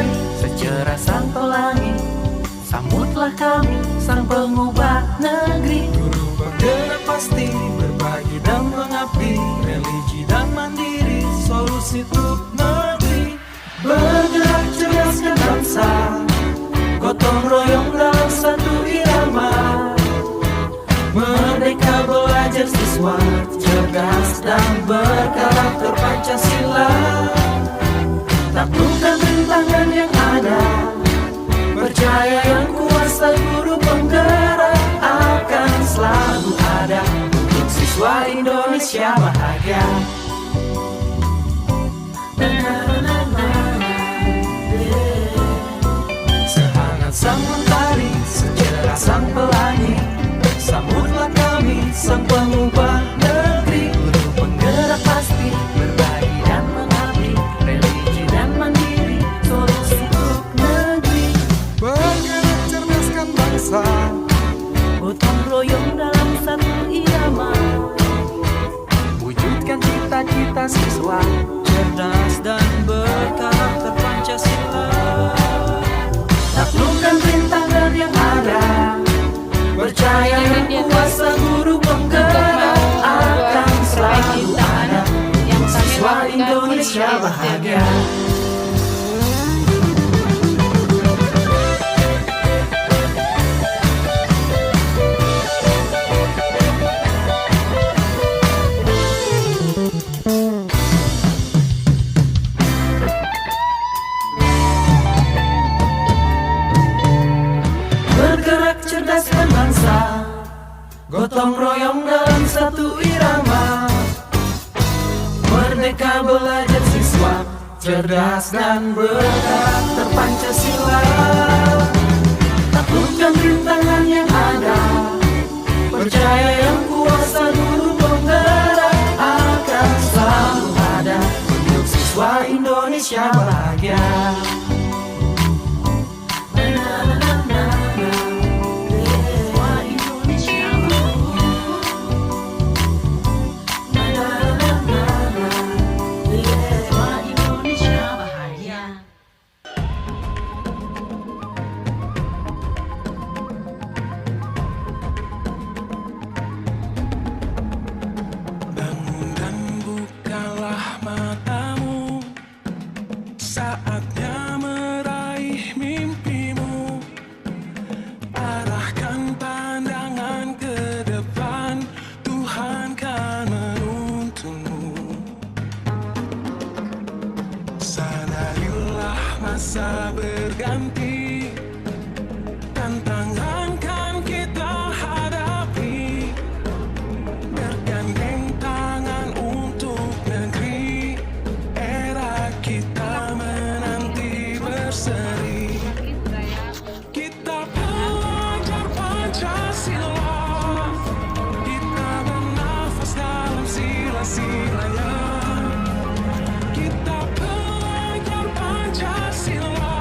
mentari secerah sang pelangi, sambutlah kami sang pengubah negeri. Guru bergerak pasti, berbagi dan mengabdi, religi dan mandiri, solusi untuk negeri. Bergerak cerdaskan bangsa, gotong royong dalam satu irama. Merdeka belajar siswa, cerdas dan berkarakter Pancasila. Taklukkan rintangan yang ada, percaya yang kuasa guru penggerak akan selalu ada untuk siswa Indonesia bahagia. Sehangat sang mentari, secerah sang pelangi, sambutlah kami sang pengubah negeri. Guru penggerak pasti, berbagi dan mengabdi, religi dan mandiri, solusi untuk negeri. Bergerak cerdaskan bangsa, Gotong royong dalam satu irama. wujudkan cita-cita siswa, cerdas dan berkarakter Pancasila. Taklukkan rintangan yang ada, percaya yang kuasa guru penggerak akan selalu ada yang siswa Indonesia bahagia. Bergerak cerdaskan bangsa, gotong royong dalam satu irama. Merdeka belajar siswa, cerdas dan berkarakter Pancasila. Taklukkan rintangan yang ada, percaya yang kuasa guru penggerak akan selalu ada untuk siswa Indonesia bahagia. Bangun dan bukalah matamu, saatnya meraih mimpimu. Arahkan pandangan ke depan, Tuhan kan menuntunmu. Sadarilah masa berganti, tantangan kan kita hadapi. Bergandeng tangan untuk negeri, era kita menanti berseri. Kita belajar Pancasila, kita bernafas dalam sila-silanya. Kita belajar Pancasila,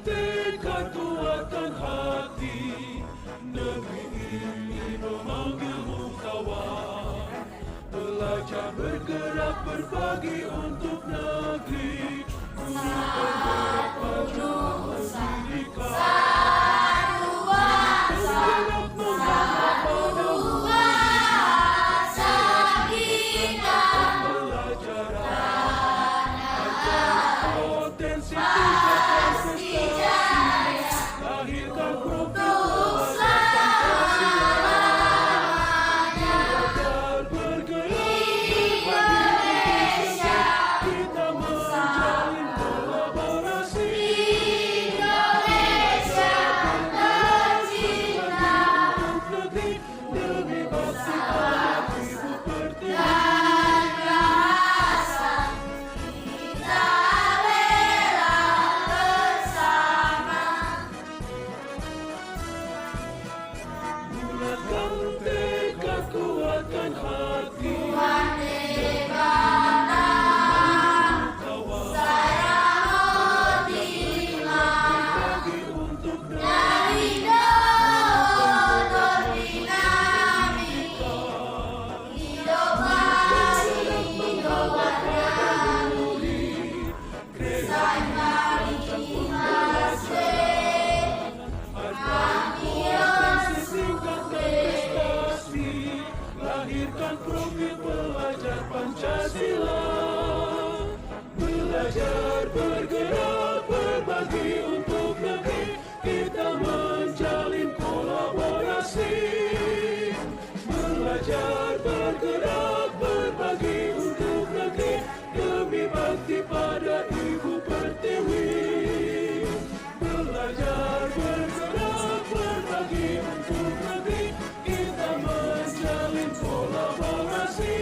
tekad kuatkan hati, negeri ini memanggilmu kawan. Belajar bergerak berbagi untuk negeri, bergerak maju mendirikan. Bergerak mengharap pada pelajaran, ajar potensi tingkat prestasi, lahirkan profil Pancasila. Belajar bergerak kita menjalin kolaborasi. Untuk negeri demi bakti pada Ibu Pertiwi. Bulatkan tekad kuatkan hati, kawan berbagi untuk negeri. Lahirkan profil pelajar Pancasila. Belajar bergerak berbagi untuk negeri, kita menjalin kolaborasi. Belajar bergerak berbagi untuk negeri, demi bakti pada Ibu Pertiwi. Belajar bergerak berbagi untuk negeri, kita menjalin kolaborasi.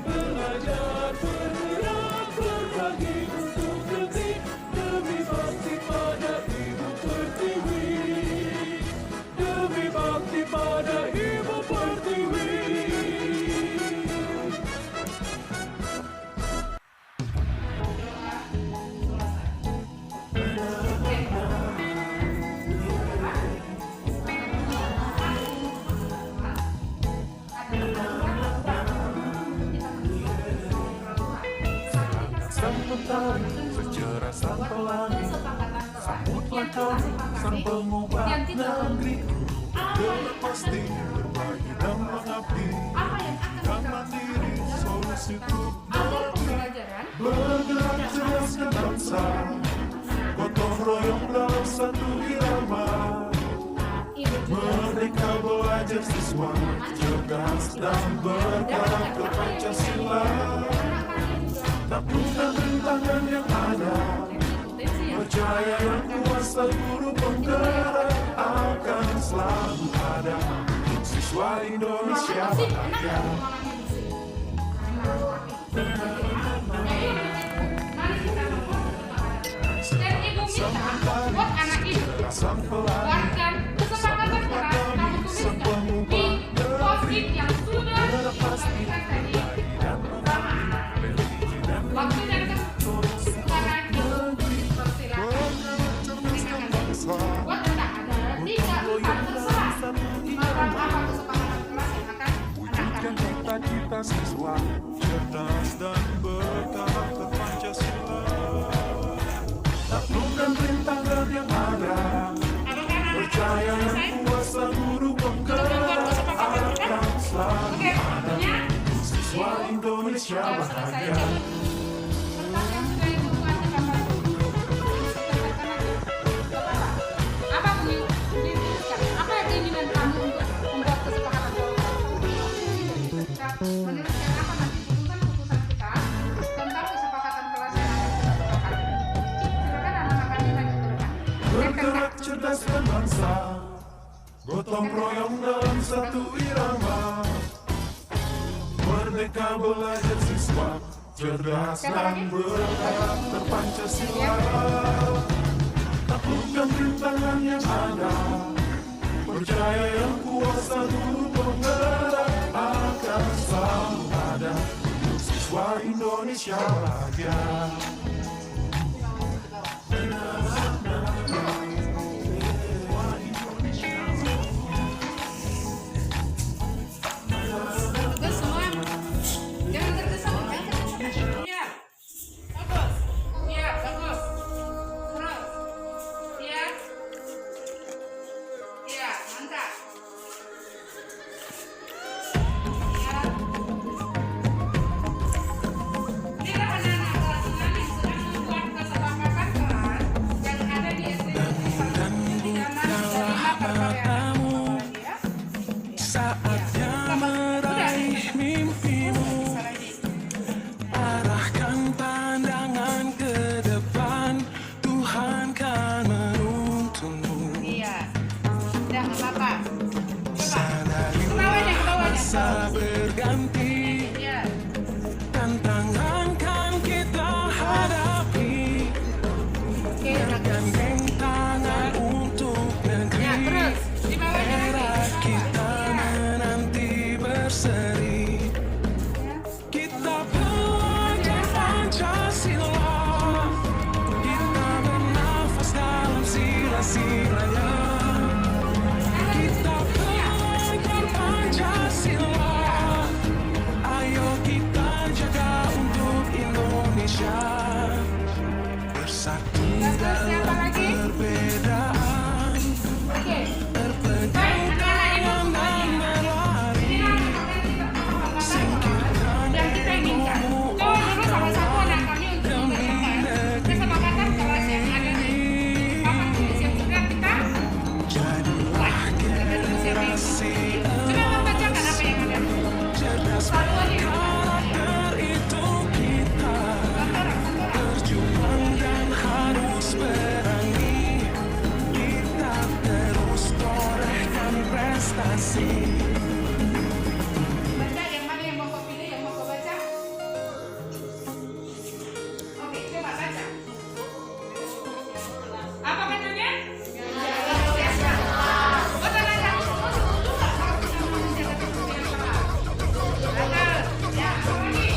Belajar bergerak berbagi untuk negeri, demi bakti pada Ibu Pertiwi. Demi bakti pada Ibu Pertiwi. Sang mentari secerah sang pelangi, sambutlah kami sang pengubah negeri. Bergerak pasti berbagi dan mengabdi, dan mandiri solusi untuk bergerak cerdaskan bangsa, gotong royong dalam satu irama. Merdeka belajar siswa, cerdas dan bergerak ke Pancasila. Taklukkan rintangan yang ada, percaya yang kuasa guru penggerak akan selalu ada. Siswa Indonesia bahagia. Dan ibu minta buat anak ibu buatkan kesepakatan keras kamu tuliskan di post-it yang sudah disampaikan tadi. Waktu dan sekarang persilakan. Buat tidak ada tidak terserah tentang apa kesepakatan kelas yang akan Wujudkan cita-cita siswa, cerdas dan bergerak ke Pancasila. Taklukkan rintangan yang ada, percaya yang kuasa guru penggerak akan selalu ada. Siswa Indonesia bahagia. Apa keinginan kamu untuk membuat kesepakatan? Menurut saya apa nanti putusan kita tentang kesepakatan kelas yang akan kita sepakati. Silakan anak-anak kami lanjutkan. Bergerak cerdaskan bangsa, gotong royong dalam satu irama. Merdeka belajar siswa, cerdas dan bergerak ke Pancasila. Taklukkan rintangan yang ada, percaya yang kuasa guru penggerak akan selalu ada. Siswa Indonesia bahagia. bergandeng tangan untuk negeri. Ya, terus di bawahnya Era lagi. kita menanti berseri. Kita belajar Pancasila. Kita bernafas dalam sila-silanya. Kita belajar Pancasila. Ayo kita jaga untuk Indonesia. Bersatu Terus siapa dalam lagi? perbedaan. Oke. Terpegang Baik, anak-anak ibu tangan berlari. ini yang kita inginkan. Coba dulu salah satu anak kami untuk mempercepat kesepakatan kelas yang ada di papan tulis yang sudah kita buat. Kita tulis yang ini. Sudah membacakan apa yang ada. cerdas Satuan itu. karakter itu kita. Berjuang dan harus berani. Kita terus torehkan prestasi. Baca yang mana yang mau kau pilih, yang mau kau baca? Oke, coba baca. Apa katanya? Oh, tangan. Ya, apa lagi?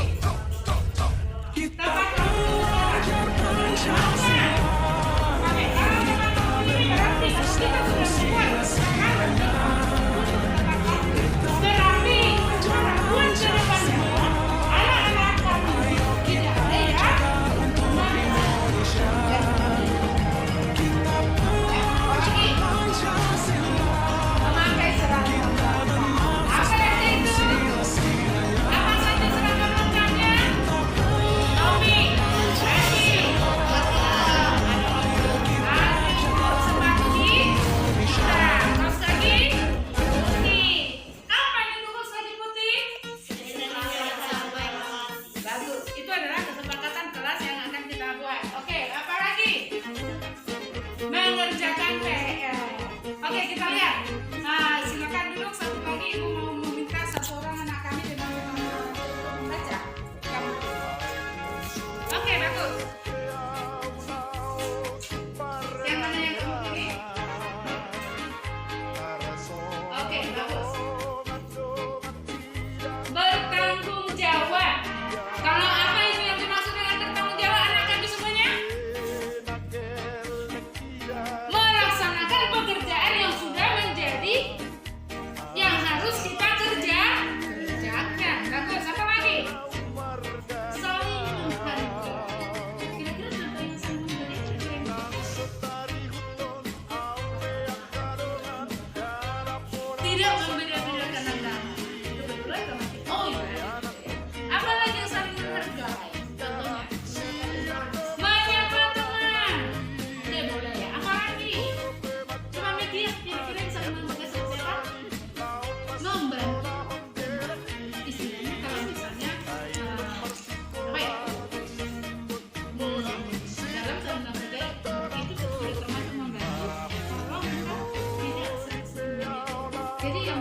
Kita belajar Pancasila. Oke, kalau teman-teman ini berarti kita sudah membuat berarti cara buat ke depannya anak-anak kami tidak lihat lagi memakai seragam. Apa yang itu? Apa saja seragam lengkapnya? Tommy, Randy, sepatu kita, kaos kaki putih. Apa yang itu kaos kaki putih? Bagus, itu adalah kesepakatan kelas yang akan kita buat. Oke, apa lagi? Mengerjakan PR. Oke, kita lihat. Nah, silakan duduk satu lagi. Ibu mau meminta satu orang anak kami dengan membaca. Kamu. Oke, bagus. Yang mana yang kamu pilih? Oke, bagus. Bertanggung jawab. Kalau apa itu yang dimaksud dengan bertanggung jawab anak kami semuanya? Melaksanakan pekerjaan yang sudah menjadi yang harus kita kerjakan. Bagus. Apa lagi? Saling menghargai. Kira-kira contoh yang saling menghargai kira-kira tidak membeda-bedakan agama. Kebetulan kamu oh iya. Apa lagi yang saling menghargai? Contohnya menyapa teman. Ya boleh ya. Apa lagi? Coba mikir kira-kira yang saling menghargai seperti apa? Membantu. Istilahnya kalau misalnya apa ya? Dalam saling menghargai itu termasuk membantu. Kalau kita tidak saling menghargai. Jadi yang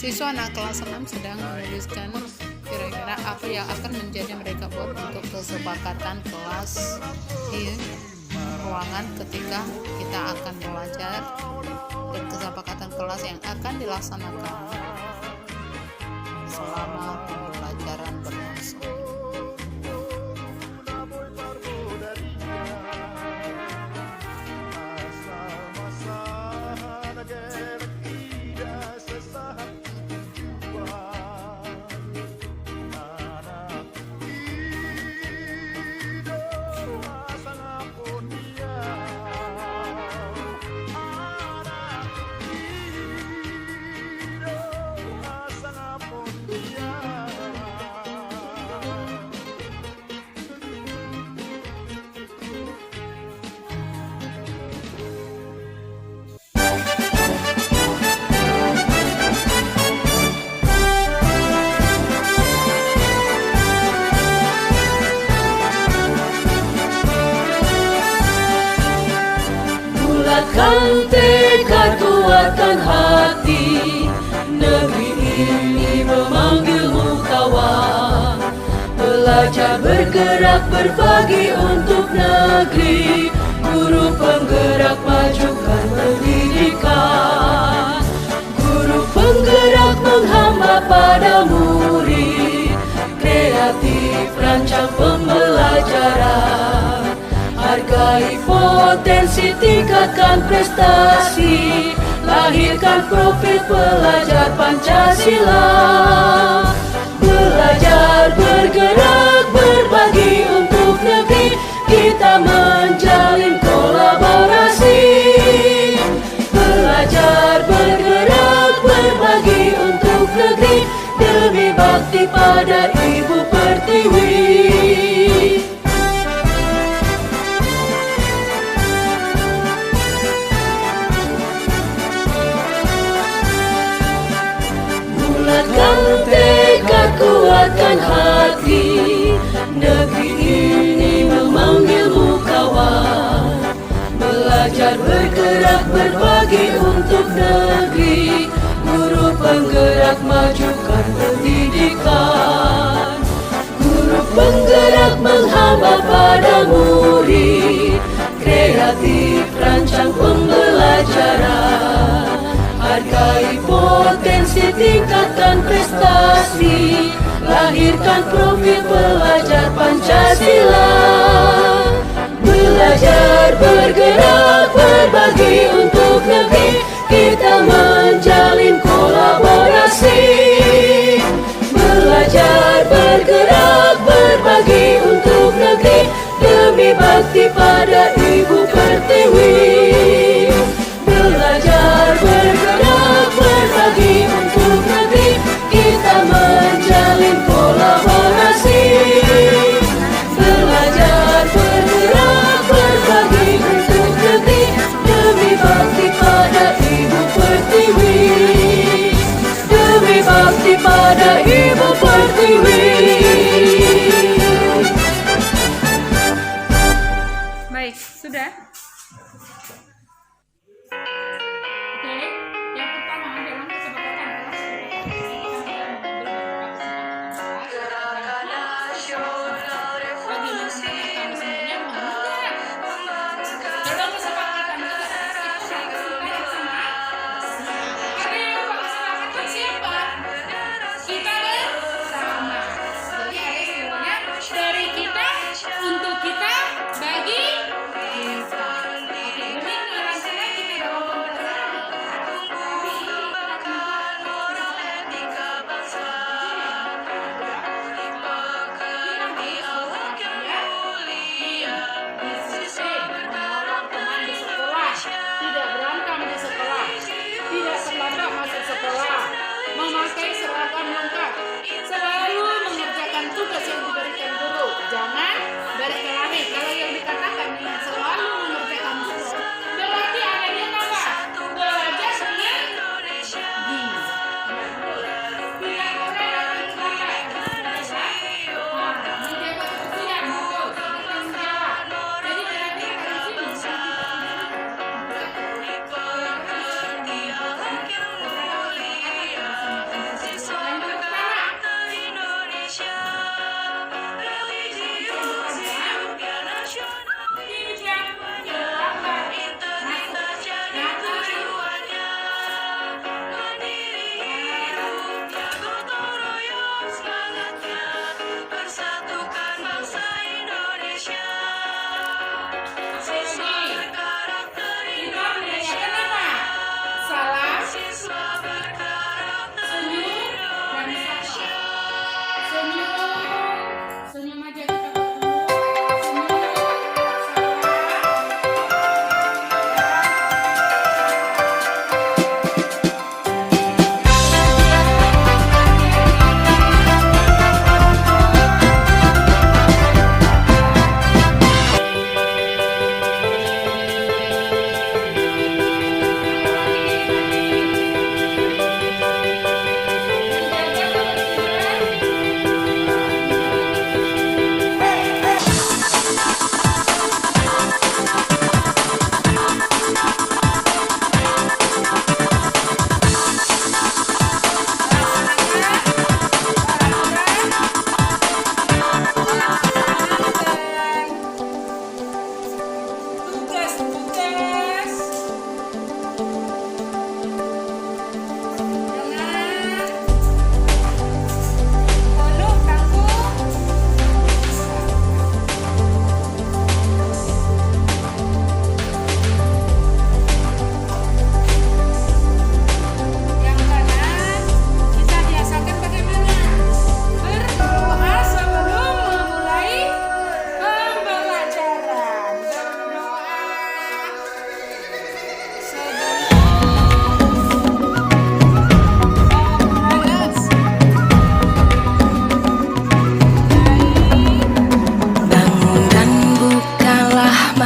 Siswa anak kelas 6 sedang menuliskan kira-kira apa yang akan menjadi mereka buat untuk kesepakatan kelas di ruangan ketika kita akan belajar dan kesepakatan kelas yang akan dilaksanakan selama pembelajaran berlangsung. Bulatkan tekad, kuatkan hati, negeri ini memanggilmu kawan. Belajar, bergerak, berbagi untuk negeri, guru penggerak majukan pendidikan. Guru penggerak menghamba pada murid, kreatif rancang pembelajaran. Hargai potensi, tingkatkan prestasi, lahirkan profil pelajar Pancasila. Belajar, bergerak, berbagi untuk negeri, kita menjalin kolaborasi. Belajar, bergerak, berbagi untuk negeri, demi bakti pada Ibu Pertiwi. Bulatkan tekad, kuatkan hati, negeri ini memanggilmu kawan. Belajar, bergerak, berbagi untuk negeri, guru penggerak majukan pendidikan. Guru penggerak menghamba pada murid, kreatif rancang pembelajaran. Hargai potensi, tingkatkan prestasi, lahirkan profil pelajar Pancasila. Belajar, bergerak, berbagi untuk negeri, kita menjalin kolaborasi. Belajar, bergerak, berbagi untuk negeri, demi bakti pada Ibu Pertiwi. Belajar, bergerak, berbagi untuk negeri, kita menjalin kolaborasi. Belajar, bergerak, berbagi untuk negeri, demi bakti pada Ibu Pertiwi. Demi bakti pada Ibu Pertiwi. Baik, sudah. Oke, yang pertama dalam kesepakatan dari kita untuk kita bagi kita. Oke, demikian kita dalam tidak berantem di sekolah, tidak terlambat masuk sekolah, memakai seragam lengkap, selalu mengerjakan tugas yang diberikan guru, jangan berkelahi. Kalau yang dikatakan yang selalu mengerjakan tugas, berarti adanya apa? Belajar dengan gini. Tidak boleh datang terlambat. Menjaga kebersihan, betul. Tanggung jawab. Jadi berarti harus ini.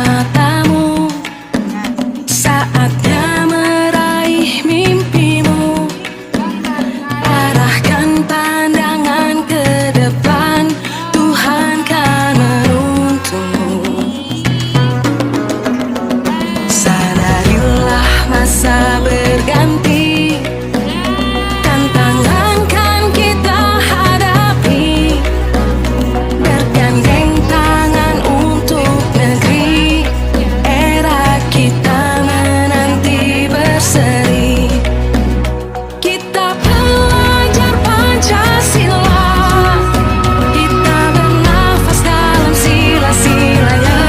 matamu, saatnya meraih mimpimu. Arahkan pandangan ke depan, Tuhan kan menuntunmu. Sadarilah masa berganti, tantangan kan kita hadapi. Bergandeng tangan untuk negeri, era kita menanti berseri. Kita belajar Pancasila, kita bernafas dalam sila-silanya.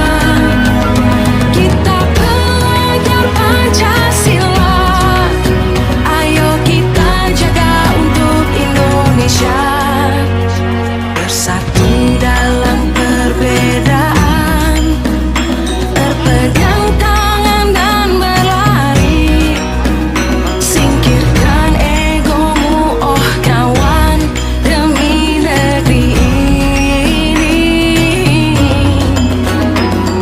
Kita belajar Pancasila, ayo kita jaga untuk Indonesia. Bersatu dalam perbedaan, berpegang tangan dan berlari. Singkirkan egomu, oh kawan, demi negeri ini.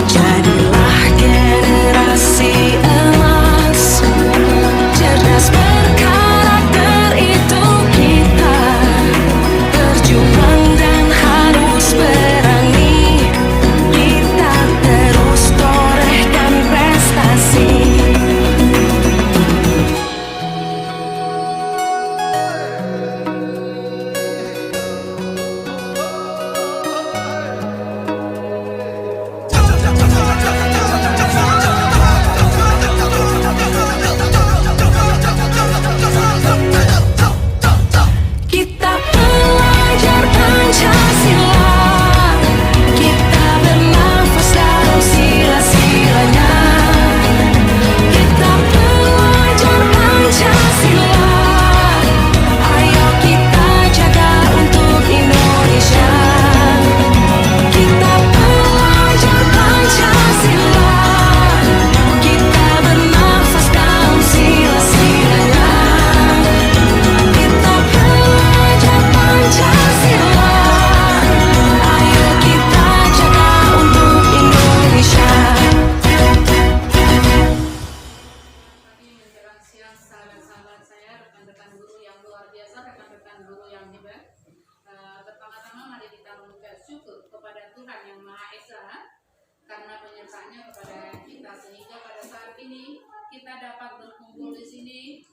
Jadilah generasi emas, cerdas berkarakter itu kita. Berjuang dan harus berani, kita terus torehkan prestasi. Kita belajar Pancasila, kita bernafas dalam sila-silanya. Kita belajar Pancasila, ayo kita jaga untuk Indonesia. Kita belajar Pancasila, kita bernafas dalam sila-silanya. Kita belajar Pancasila, ayo kita jaga untuk Indonesia. Menjelang siang, sahabat-sahabat saya, rekan-rekan guru yang luar biasa, rekan-rekan guru yang hebat. Pertama-tama mari kita mengucap syukur kepada Tuhan yang Maha Esa karena penyertaannya kepada kita, sehingga pada saat ini kita dapat berkumpul di sini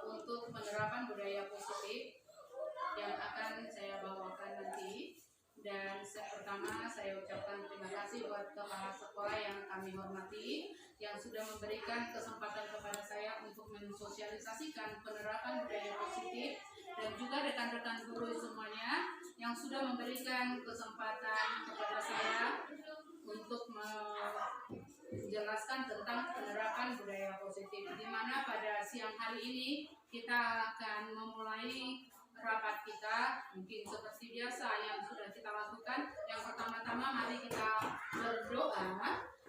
untuk penerapan budaya positif yang akan saya bawakan nanti. Dan pertama saya ucapkan terima kasih buat kepala sekolah yang kami hormati, yang sudah memberikan kesempatan kepada saya untuk mensosialisasikan penerapan budaya positif, dan juga rekan-rekan guru semuanya yang sudah memberikan kesempatan kepada saya untuk menjelaskan tentang penerapan budaya positif, di mana pada siang hari ini kita akan memulai rapat kita mungkin seperti biasa yang sudah kita lakukan. Yang pertama-tama mari kita berdoa,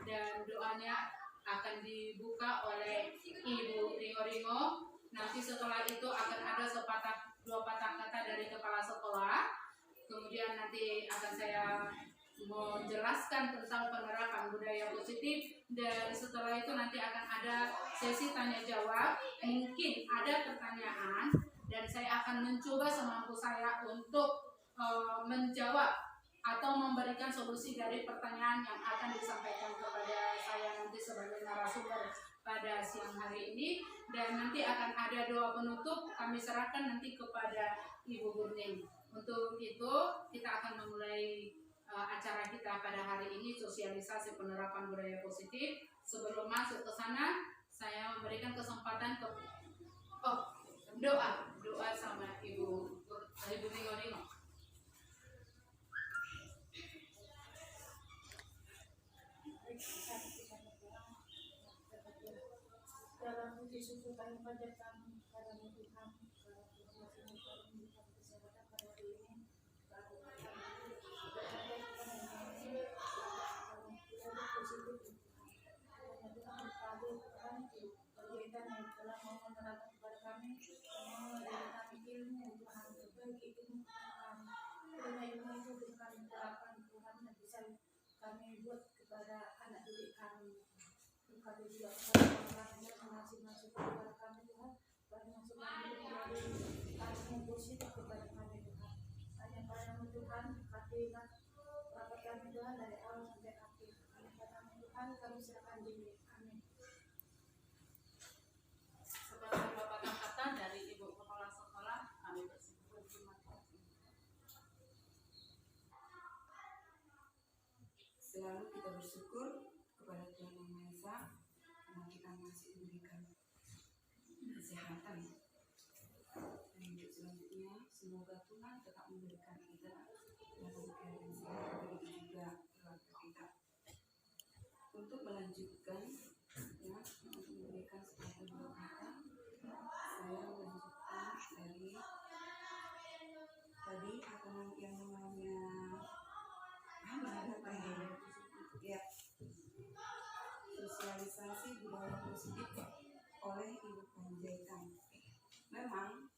dan doanya akan dibuka oleh Ibu Ringo. Nanti setelah itu akan ada dua patah kata dari kepala sekolah. Kemudian nanti akan saya menjelaskan tentang penerapan budaya positif, dan setelah itu nanti akan ada sesi tanya jawab. Mungkin ada pertanyaan dan saya akan mencoba semampu saya untuk menjawab atau memberikan solusi dari pertanyaan yang akan disampaikan kepada saya nanti sebagai narasumber pada siang hari ini. Dan nanti akan ada doa penutup, kami serahkan nanti kepada Ibu Burning. Untuk itu kita akan memulai acara kita pada hari ini, sosialisasi penerapan budaya positif. Sebelum masuk ke sana, saya memberikan kesempatan ke doa sama Ibu Ringo. Dalam puji syukur kami pada kami, pada Tuhan, kesempatan pada hari ini. Kegiatan yang telah menerapkan kepada kami, memberi kami ilmu Tuhan, berbagi ilmu Tuhan. Ilmu itu bisa kami terapkan Tuhan, dan bisa kami buat kepada anak kami juga kepada masing-masing kepada kami Tuhan, bagi masukan hidup melalui kasih yang positif kepada kami Tuhan. Hanya padamu Tuhan, kami ingat rapat kami Tuhan dari awal sampai akhir. Hanya padamu Tuhan kami serahkan diri. Amin. Seperti Bapak kata dari Ibu Kepala Sekolah, kami bersyukur. Terima kasih. Selalu kita bersyukur kepada Tuhan Yang Maha Esa karena kita masih diberikan kesehatan. Dan untuk selanjutnya, semoga Tuhan tetap memberikan kita dalam keadaan sehat, begitu juga keluarga kita. Untuk melanjutkan, ya, untuk memberikan sesuatu buat kita, saya melanjutkan dari tadi yang namanya ya, sosialisasi budaya positif oleh Ibu Panjaitan. Memang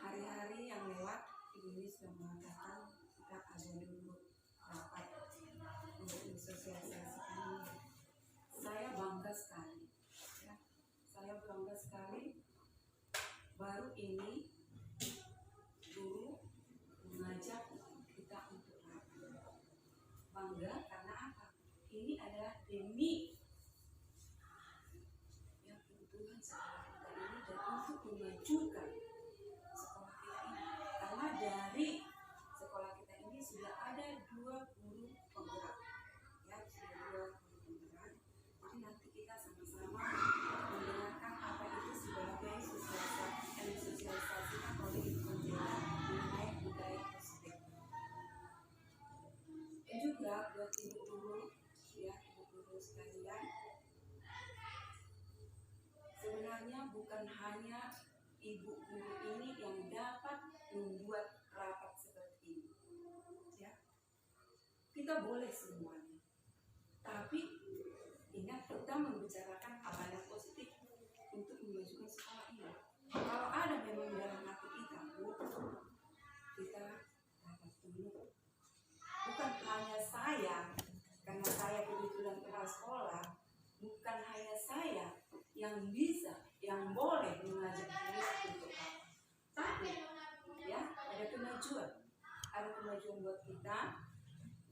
hari-hari yang lewat Ibu ini sudah mengatakan kita ada dulu rapat untuk mensosialisasikan ini. Saya bangga sekali, ya. Saya bangga sekali baru ini guru mengajak kita untuk rapat. Bangga karena apa? Ini adalah demi yang kebutuhan sekolah kita ini dan untuk memajukan sekolah kita ini. Karena dari sekolah kita ini sudah ada 2 guru penggerak, ya, sudah 2 guru penggerak. Jadi nanti kita sama-sama mendengarkan apa itu sebagai sosialisasikan oleh Ibu Panjaitan mengenai budaya positif. Juga buat ibu guru, ya, ibu guru sekalian, sebenarnya bukan hanya ibu guru ini yang dapat membuat rapat seperti ini, ya. Kita boleh semuanya, tapi ingat kita membicarakan hal yang positif untuk memajukan sekolah ini. Kalau ada memang dalam hati kita, kita rapat dulu. Bukan hanya saya, karena saya kebetulan kepala sekolah, bukan hanya saya yang bisa, yang boleh mengajak diri untuk apa. Tapi, ya, ada kemajuan buat kita,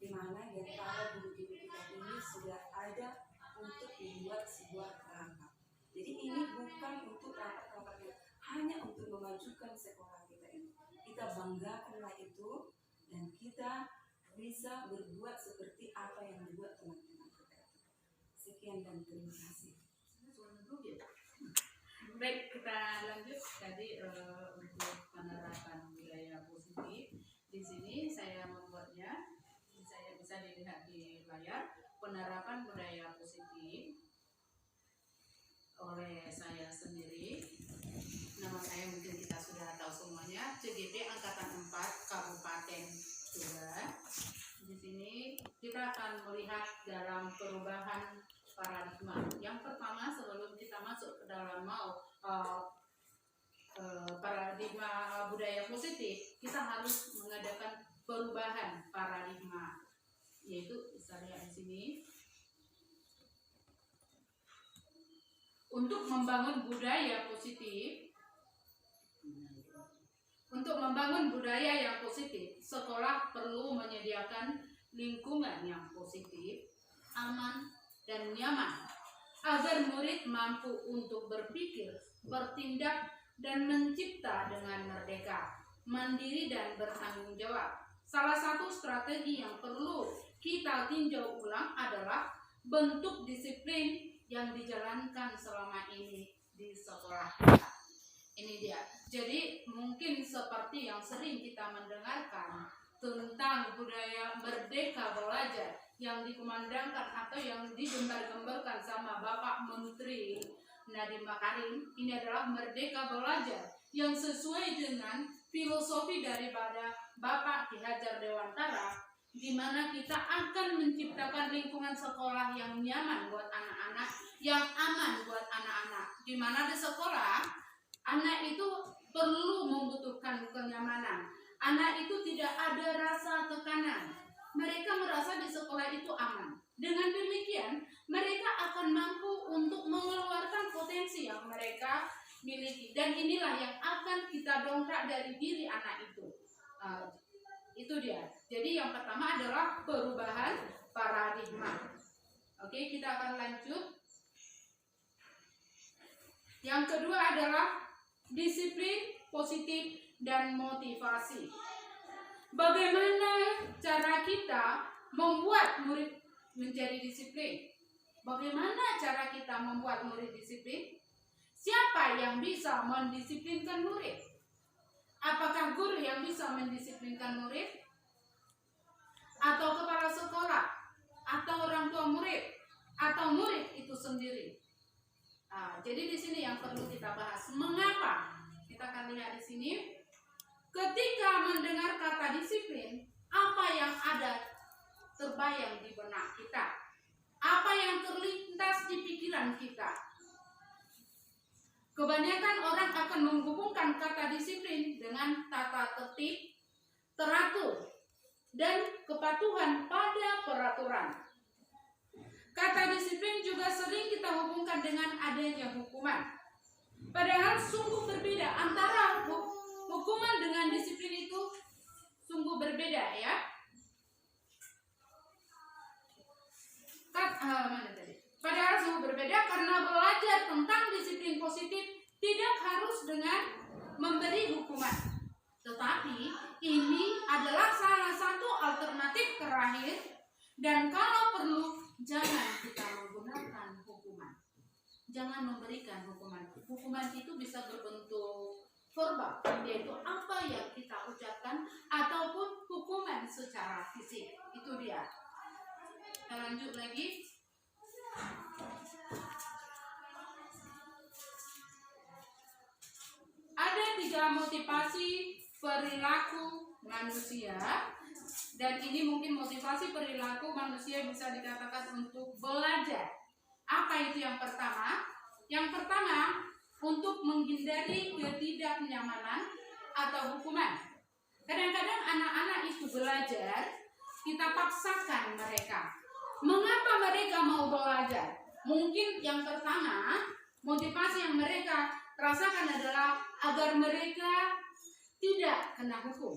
di mana di antara guru-guru kita ini sudah ada untuk membuat sebuah rapat. Jadi ini bukan untuk rapat-rapat, hanya untuk memajukan sekolah kita ini. Kita banggakanlah itu dan kita bisa berbuat seperti apa yang dibuat teman-teman kita. Sekian dan terima kasih. Baik, kita lanjut tadi untuk penerapan budaya positif. Di sini saya membuatnya, saya bisa dilihat di layar, penerapan budaya positif oleh saya sendiri. Nama saya mungkin kita sudah tahu semuanya, CGP Angkatan 4 Kabupaten Tuban. Di sini kita akan melihat dalam perubahan paradigma. Yang pertama, sebelum kita masuk ke dalam paradigma budaya positif, kita harus mengadakan perubahan paradigma, yaitu saya di sini untuk membangun budaya positif. Untuk membangun budaya yang positif, sekolah perlu menyediakan lingkungan yang positif, aman, dan nyaman, agar murid mampu untuk berpikir, bertindak, dan mencipta dengan merdeka, mandiri, dan bertanggung jawab. Salah satu strategi yang perlu kita tinjau ulang adalah bentuk disiplin yang dijalankan selama ini di sekolah kita. Ini dia. Jadi mungkin seperti yang sering kita mendengarkan tentang budaya merdeka belajar yang dikumandangkan atau yang digembar-gemborkan sama Bapak Menteri Nadiem Makarim, ini adalah merdeka belajar yang sesuai dengan filosofi daripada Bapak Ki Hajar Dewantara, di mana kita akan menciptakan lingkungan sekolah yang nyaman buat anak-anak, yang aman buat anak-anak, di mana di sekolah anak itu perlu membutuhkan kenyamanan. Anak itu tidak ada rasa tekanan. Mereka merasa di sekolah itu aman. Dengan demikian, mereka akan miliki, dan inilah yang akan kita dongkrak dari diri anak itu. Itu dia. Jadi yang pertama adalah perubahan paradigma. Oke, kita akan lanjut. Yang kedua adalah disiplin positif dan motivasi. Bagaimana cara kita membuat murid menjadi disiplin? Bagaimana cara kita membuat murid disiplin? Siapa yang bisa mendisiplinkan murid? Apakah guru yang bisa mendisiplinkan murid? Atau kepala sekolah? Atau orang tua murid? Atau murid itu sendiri? Jadi di sini yang perlu kita bahas. Mengapa? Kita akan lihat di sini. Ketika mendengar kata disiplin, apa yang ada terbayang di benak kita? Apa yang terlintas di pikiran kita? Kebanyakan orang akan menghubungkan kata disiplin dengan tata tertib, teratur, dan kepatuhan pada peraturan. Kata disiplin juga sering kita hubungkan dengan adanya hukuman. Padahal sungguh berbeda antara hukuman dengan disiplin itu sungguh berbeda ya. Padahal sungguh berbeda karena belajar tentang disiplin positif tidak harus dengan memberi hukuman. Tetapi ini adalah salah satu alternatif terakhir, dan kalau perlu jangan kita menggunakan hukuman. Jangan memberikan hukuman. Hukuman itu bisa berbentuk verbal, yaitu apa yang kita ucapkan, ataupun hukuman secara fisik. Itu dia. Kita lanjut lagi. Ada 3 motivasi perilaku manusia, dan ini mungkin motivasi perilaku manusia bisa dikatakan untuk belajar. Apa itu yang pertama? Yang pertama, untuk menghindari ketidaknyamanan atau hukuman. Kadang-kadang anak-anak itu belajar, kita paksakan mereka. Mengapa mereka mau belajar? Mungkin yang pertama, motivasi yang mereka rasakan adalah agar mereka tidak kena hukum.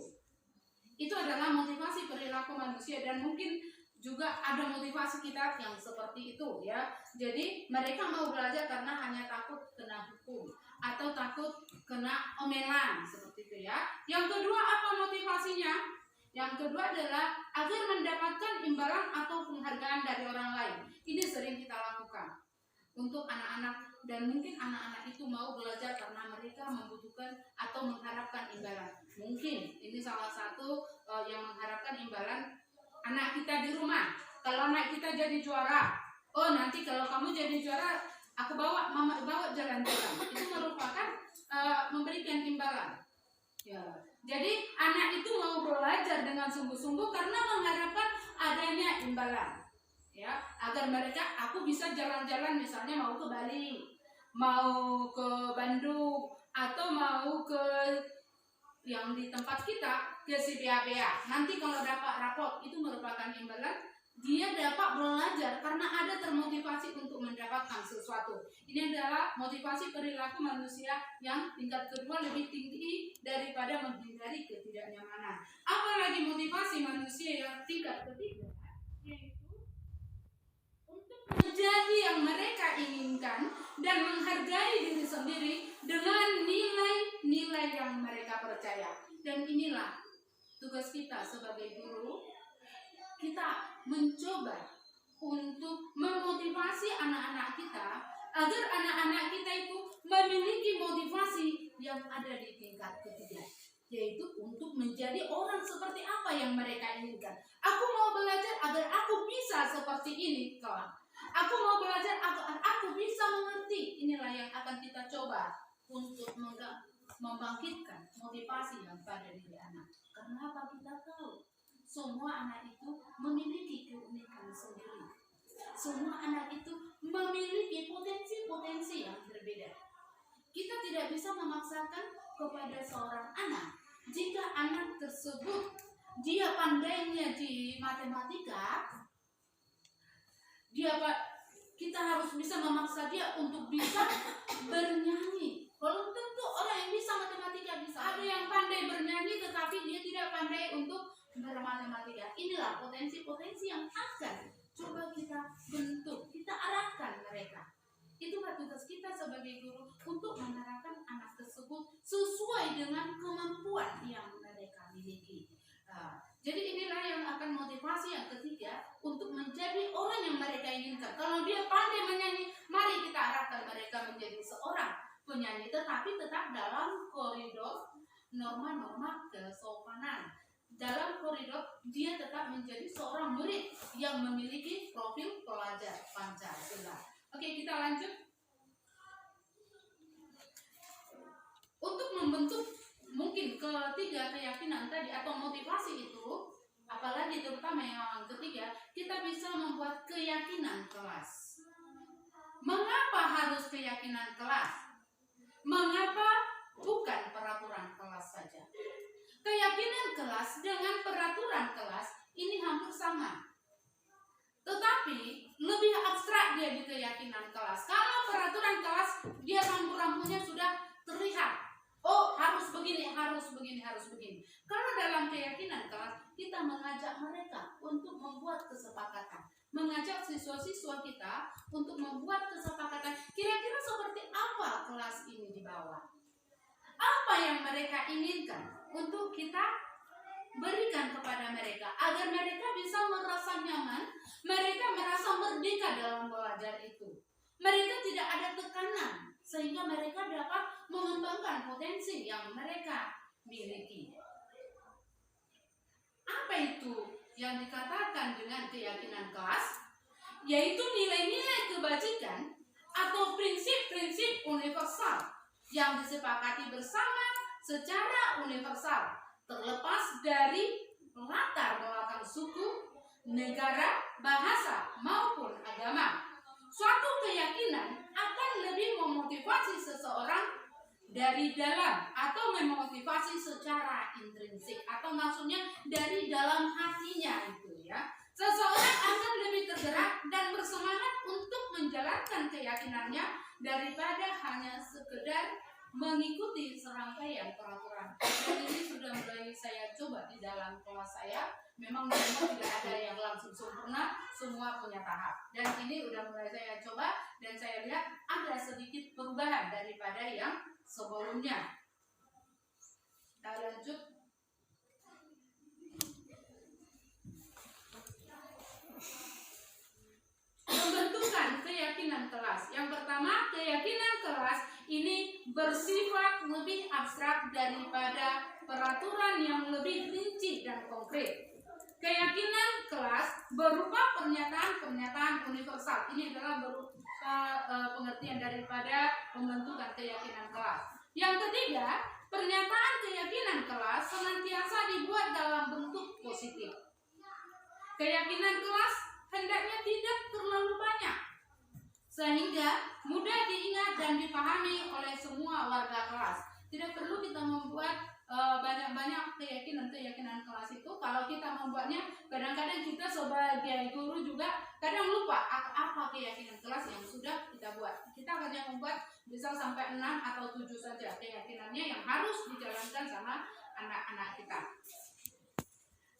Itu adalah motivasi perilaku manusia, dan mungkin juga ada motivasi kita yang seperti itu ya. Jadi mereka mau belajar karena hanya takut kena hukum atau takut kena omelan, seperti itu ya. Yang kedua, apa motivasinya? Yang kedua adalah agar mendapatkan imbalan atau penghargaan dari orang lain. Ini sering kita lakukan untuk anak-anak, dan mungkin anak-anak itu mau belajar karena mereka membutuhkan atau mengharapkan imbalan. Mungkin ini salah satu yang mengharapkan imbalan anak kita di rumah. Kalau anak kita jadi juara, oh nanti kalau kamu jadi juara, aku bawa, mama bawa jalan-jalan. Itu merupakan memberikan imbalan. Ya. Jadi anak itu mau belajar dengan sungguh-sungguh karena mengharapkan adanya imbalan. Ya, agar mereka, aku bisa jalan-jalan, misalnya mau ke Bali, mau ke Bandung, atau mau ke yang di tempat kita, ke CBA. Nanti kalau dapat rapot, itu merupakan imbalan, dia dapat belajar karena ada termotivasi untuk mendapatkan sesuatu. Ini adalah motivasi perilaku manusia yang tingkat kedua lebih tinggi daripada menghindari ketidaknyamanan. Apalagi motivasi manusia yang tingkat ketiga, yaitu untuk menjadi yang mereka inginkan dan menghargai diri sendiri dengan nilai-nilai yang mereka percaya. Dan inilah tugas kita sebagai guru. Kita mencoba untuk memotivasi anak-anak kita agar anak-anak kita itu memiliki motivasi yang ada di tingkat ketiga, yaitu untuk menjadi orang seperti apa yang mereka inginkan. Aku mau belajar agar aku bisa seperti ini kelak. Aku mau belajar agar aku bisa mengerti. Inilah yang akan kita coba untuk membangkitkan motivasi yang pada diri anak. Kenapa kita tahu? Semua anak itu memiliki keunikan sendiri. Semua anak itu memiliki potensi-potensi yang berbeda. Kita tidak bisa memaksakan kepada seorang anak. Jika anak tersebut dia pandainya di matematika, kita harus bisa memaksa dia untuk bisa bernyanyi. Belum tentu orang yang bisa matematika bisa. Ada yang pandai bernyanyi tetapi dia tidak pandai untuk bermatematika. Inilah potensi-potensi yang akan coba kita bentuk, kita arahkan mereka. Itulah tugas kita sebagai guru untuk mengarahkan anak tersebut sesuai dengan kemampuan yang mereka miliki. Jadi inilah yang akan motivasi yang ketiga untuk menjadi orang yang mereka inginkan. Kalau dia pandai menyanyi, mari kita arahkan mereka menjadi seorang penyanyi, tetapi tetap dalam koridor norma-norma kesopanan. Dalam koridor dia tetap menjadi seorang murid yang memiliki profil pelajar Pancasila. Oke, kita lanjut. Untuk membentuk mungkin ketiga keyakinan tadi atau motivasi itu, apalagi terutama yang ketiga, kita bisa membuat keyakinan kelas. Mengapa harus keyakinan kelas? Mengapa bukan peraturan kelas saja? Keyakinan kelas dengan peraturan kelas ini hampir sama, tetapi lebih abstrak dia di keyakinan kelas. Kalau peraturan kelas dia rambu-rambunya sudah terlihat. Oh, harus begini, harus begini, harus begini. Kalau dalam keyakinan kelas, kita mengajak mereka untuk membuat kesepakatan. Mengajak siswa-siswa kita untuk membuat kesepakatan. Kira-kira seperti apa kelas ini dibawa? Apa yang mereka inginkan untuk kita berikan kepada mereka agar mereka bisa merasa nyaman, mereka merasa merdeka dalam belajar itu. Mereka tidak ada tekanan sehingga mereka dapat mengembangkan potensi yang mereka miliki. Apa itu yang dikatakan dengan keyakinan kelas? Yaitu nilai-nilai kebajikan atau prinsip-prinsip universal yang disepakati bersama secara universal, terlepas dari latar belakang suku, negara, bahasa, maupun agama. Suatu keyakinan akan lebih memotivasi seseorang dari dalam atau memotivasi secara intrinsik atau maksudnya dari dalam hatinya itu ya. Seseorang akan lebih tergerak dan bersemangat untuk menjalankan keyakinannya daripada hanya sekedar mengikuti serangkaian peraturan. Dan ini sudah mulai saya coba di dalam kelas saya. Memang tidak ada yang langsung sempurna, semua punya tahap. Dan ini udah mulai saya coba dan saya lihat ada sedikit perubahan daripada yang sebelumnya. Kita lanjut. Pembentukan keyakinan kelas. Yang pertama, keyakinan kelas ini bersifat lebih abstrak daripada peraturan yang lebih rinci dan konkret. Keyakinan kelas berupa pernyataan-pernyataan universal. Ini adalah berupa pengertian daripada pembentukan keyakinan kelas. Yang ketiga, pernyataan keyakinan kelas senantiasa dibuat dalam bentuk positif. Keyakinan kelas hendaknya tidak terlalu banyak, sehingga mudah diingat dan dipahami oleh semua warga kelas. Tidak perlu kita membuat banyak-banyak keyakinan kelas itu. Kalau kita membuatnya, kadang-kadang kita sebagai guru juga kadang lupa apa keyakinan kelas yang sudah kita buat. Kita hanya membuat bisa sampai 6 atau 7 saja keyakinannya yang harus dijalankan sama anak-anak kita.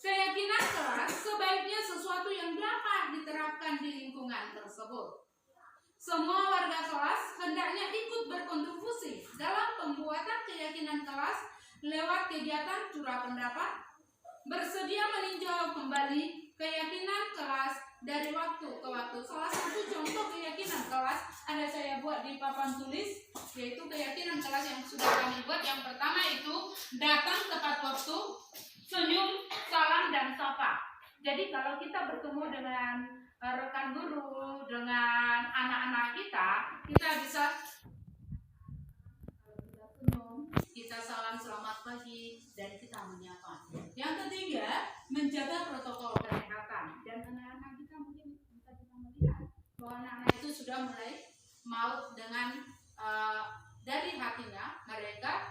Keyakinan kelas sebaiknya sesuatu yang dapat diterapkan di lingkungan tersebut. Semua warga kelas hendaknya ikut berkontribusi dalam pembuatan keyakinan kelas lewat kegiatan curah pendapat, bersedia meninjau kembali keyakinan kelas dari waktu ke waktu. Salah satu contoh keyakinan kelas ada saya buat di papan tulis, yaitu keyakinan kelas yang sudah kami buat. Yang pertama itu datang tepat waktu, senyum, salam, dan sapa. Jadi kalau kita bertemu dengan rekan guru, dengan anak-anak kita bisa senyum, kita salam selamat pagi, dan kita menyapa. Yang ketiga, menjaga protokol kesehatan. Dan anak-anak kita mungkin bisa kita melihat bahwa anak-anak itu sudah mulai mau dengan dari hatinya mereka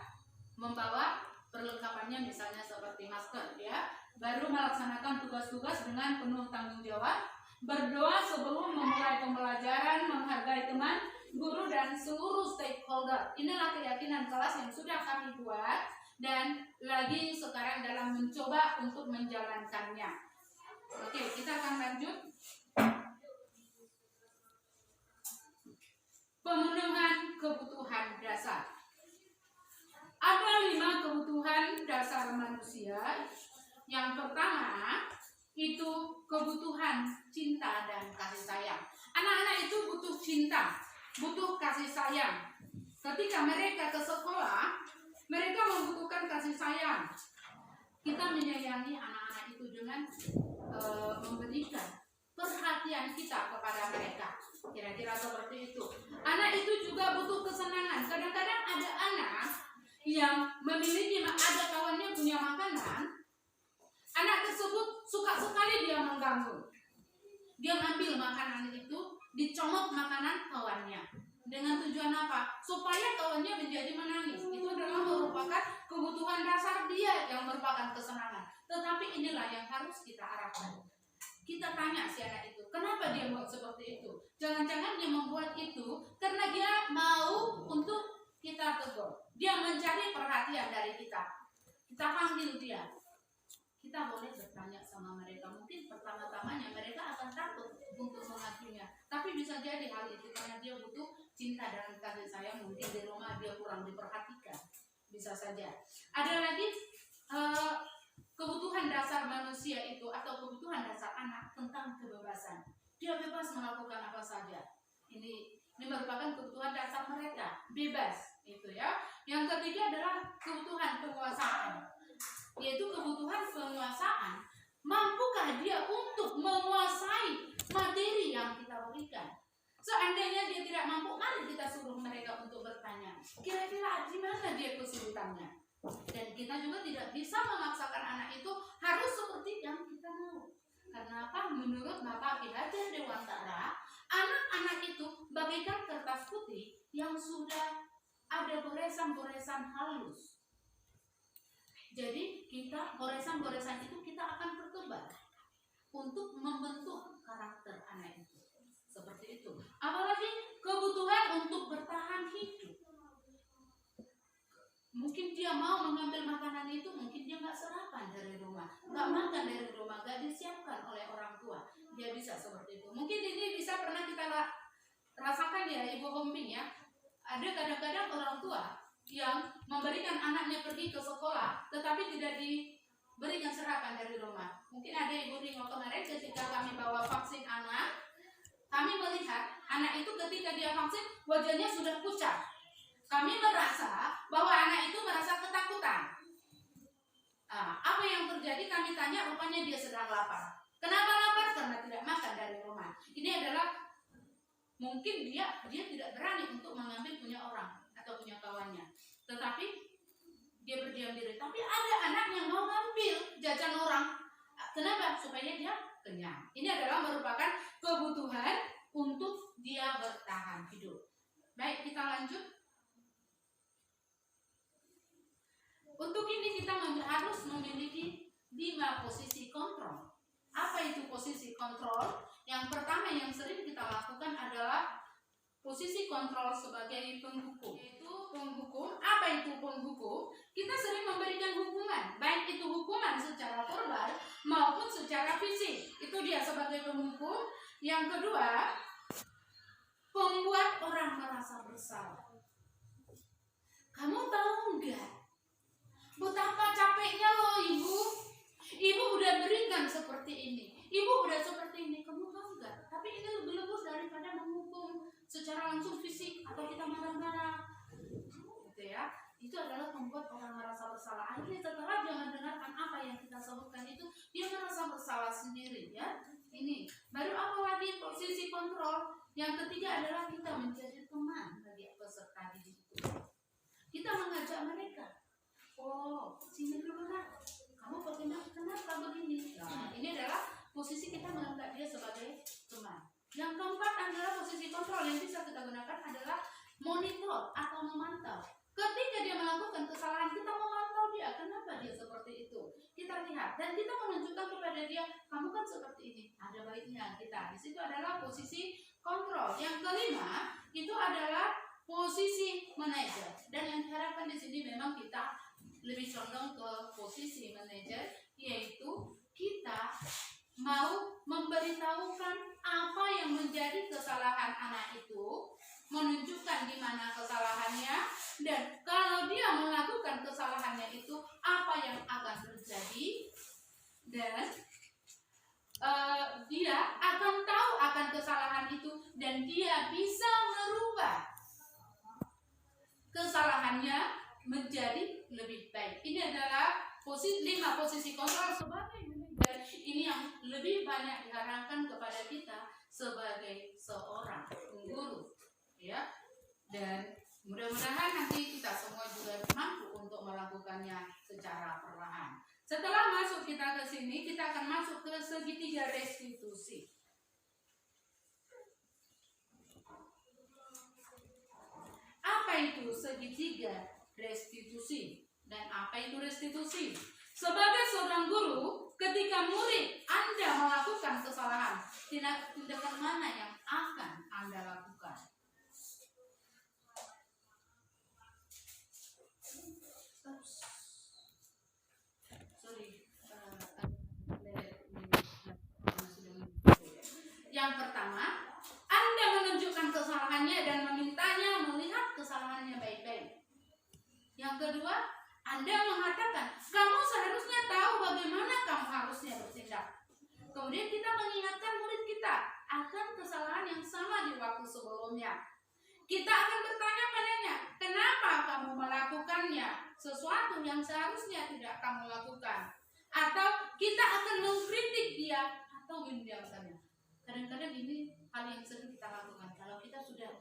membawa perlengkapannya, misalnya seperti masker ya, baru melaksanakan tugas-tugas dengan penuh tanggung jawab, berdoa sebelum memulai pembelajaran, menghargai teman, guru dan seluruh stakeholder. Inilah keyakinan kelas yang sudah kami buat dan lagi sekarang dalam mencoba untuk menjalankannya. Oke, kita akan lanjut. Pemenuhan kebutuhan dasar. Ada 5 kebutuhan dasar manusia. Yang pertama itu kebutuhan cinta dan kasih sayang. Anak-anak itu butuh cinta, butuh kasih sayang. Ketika mereka ke sekolah, mereka membutuhkan kasih sayang. Kita menyayangi anak-anak itu dengan memberikan perhatian kita kepada mereka. Kira-kira seperti itu. Anak itu juga butuh kesenangan. Kadang-kadang ada anak yang memiliki, ada kawannya punya makanan. Anak tersebut suka sekali dia mengganggu. Dia ambil makanan itu, dicomot makanan kawannya. Dengan tujuan apa? Supaya kawannya menjadi menangis. Itu adalah merupakan kebutuhan dasar dia yang merupakan kesenangan. Tetapi inilah yang harus kita arahkan. Kita tanya si anak itu, kenapa dia buat seperti itu? Jangan-jangan dia membuat itu karena dia mau untuk kita tegur. Dia mencari perhatian dari kita. Kita panggil dia. Kita boleh bertanya sama mereka. Mungkin pertama-tamanya mereka akan takut untuk mengakuinya. Tapi bisa jadi hal itu karena dia butuh cinta dan kasih sayang. Mungkin di rumah dia kurang diperhatikan. Bisa saja. Ada lagi kebutuhan dasar manusia itu atau kebutuhan dasar anak tentang kebebasan. Dia bebas melakukan apa saja. Ini merupakan kebutuhan dasar mereka, bebas itu ya. Yang ketiga adalah kebutuhan penguasaan, yaitu kebutuhan penguasaan. Mampukah dia untuk menguasai materi yang kita berikan? Seandainya dia tidak mampu, mari kita suruh mereka untuk bertanya, kira-kira di mana dia kesulitannya? Dan kita juga tidak bisa memaksakan anak itu harus seperti yang kita mau. Karena apa? Menurut Bapak Ki Hajar Dewantara, anak-anak itu bagaikan kertas putih yang sudah ada goresan-goresan halus. Jadi kita goresan-goresan itu kita akan pertebal untuk membentuk karakter anak itu. Seperti itu. Apalagi kebutuhan untuk bertahan hidup. Mungkin dia mau mengambil makanan itu, mungkin dia nggak sarapan dari rumah, nggak makan dari rumah, nggak disiapkan oleh orang tua. Dia bisa seperti itu. Mungkin ini bisa pernah kita rasakan ya, Ibu Hombing ya. Ada kadang-kadang orang tua yang memberikan anaknya pergi ke sekolah, tetapi tidak diberikan sarapan dari rumah. Mungkin ada Ibu Ringo kemarin ketika kami bawa vaksin anak, kami melihat anak itu ketika dia vaksin wajahnya sudah pucat. Kami merasa bahwa anak itu merasa ketakutan. Apa yang terjadi? Kami tanya, rupanya dia sedang lapar. Kenapa lapar? Karena tidak makan dari rumah. Ini adalah mungkin dia tidak berani untuk mengambil punya orang atau punya kawannya. Tetapi dia berdiam diri. Tapi ada anak yang mau ngambil jajan orang. Kenapa? Supaya dia kenyang. Ini adalah merupakan kebutuhan untuk dia bertahan hidup. Baik, kita lanjut. Untuk ini kita harus memiliki 5 posisi kontrol. Apa itu posisi kontrol? Yang pertama yang sering kita lakukan adalah posisi kontrol sebagai penghukum. Yaitu penghukum. Apa itu penghukum? Kita sering memberikan hukuman, baik itu hukuman secara verbal maupun secara fisik. Itu dia sebagai penghukum. Yang kedua, membuat orang merasa bersalah. Kamu tahu enggak? Betapa capeknya loh ibu. Ibu udah berikan seperti ini. Ibu udah seperti ini. Kamu tahu enggak? Tapi ini lebih lembut daripada menghukum secara langsung fisik atau kita marah-marah. Gitu ya. Itu adalah membuat orang merasa bersalah. Akhirnya setelah dia mendengarkan apa yang kita sebutkan itu, dia merasa bersalah sendiri ya. Ini. Baru apa lagi posisi kontrol? Yang ketiga adalah kita menjadi teman bagi peserta didik itu. Kita mengajak mereka. Oh, sini dulu nak. Kamu bagaimana? Kenapa begini? Nah, ini adalah posisi kita menganggap dia sebagai teman. Yang keempat adalah posisi kontrol yang bisa kita gunakan adalah monitor atau memantau. Ketika dia melakukan kesalahan, kita memantau dia. Kenapa dia seperti itu? Kita lihat dan kita menunjukkan kepada dia, kamu kan seperti ini. Ada baiknya kita. Di situ adalah posisi kontrol. Yang kelima itu adalah manajer. Dan yang diharapkan di sini memang kita lebih condong ke posisi manajer, yaitu kita mau memberitahukan apa yang menjadi kesalahan anak itu, menunjukkan di mana kesalahannya, dan kalau dia melakukan kesalahannya itu apa yang akan terjadi, dan dia akan tahu akan kesalahan itu dan dia bisa merubah kesalahannya menjadi lebih baik. Ini adalah 5 posisi kontrol sebagai manajer. Ini yang lebih banyak diharapkan kepada kita sebagai seorang guru, ya. Dan mudah-mudahan nanti kita semua juga mampu untuk melakukannya secara perlahan. Setelah masuk kita ke sini, kita akan masuk ke segitiga restitusi. Apa itu segitiga restitusi? Dan apa itu restitusi? Sebagai seorang guru, ketika murid Anda melakukan kesalahan, tindakan mana yang akan Anda lakukan? Yang pertama, Anda menunjukkan kesalahannya dan memintanya melihat kesalahannya baik-baik. Yang kedua, Anda mengatakan, kamu seharusnya tahu bagaimana kamu harusnya bertindak. Kemudian kita mengingatkan murid kita akan kesalahan yang sama di waktu sebelumnya. Kita akan bertanya padanya, kenapa kamu melakukannya? Sesuatu yang seharusnya tidak kamu lakukan. Atau kita akan mengkritik dia atau mendiamkannya. Kadang-kadang ini hal yang sering kita lakukan. Kalau kita sudah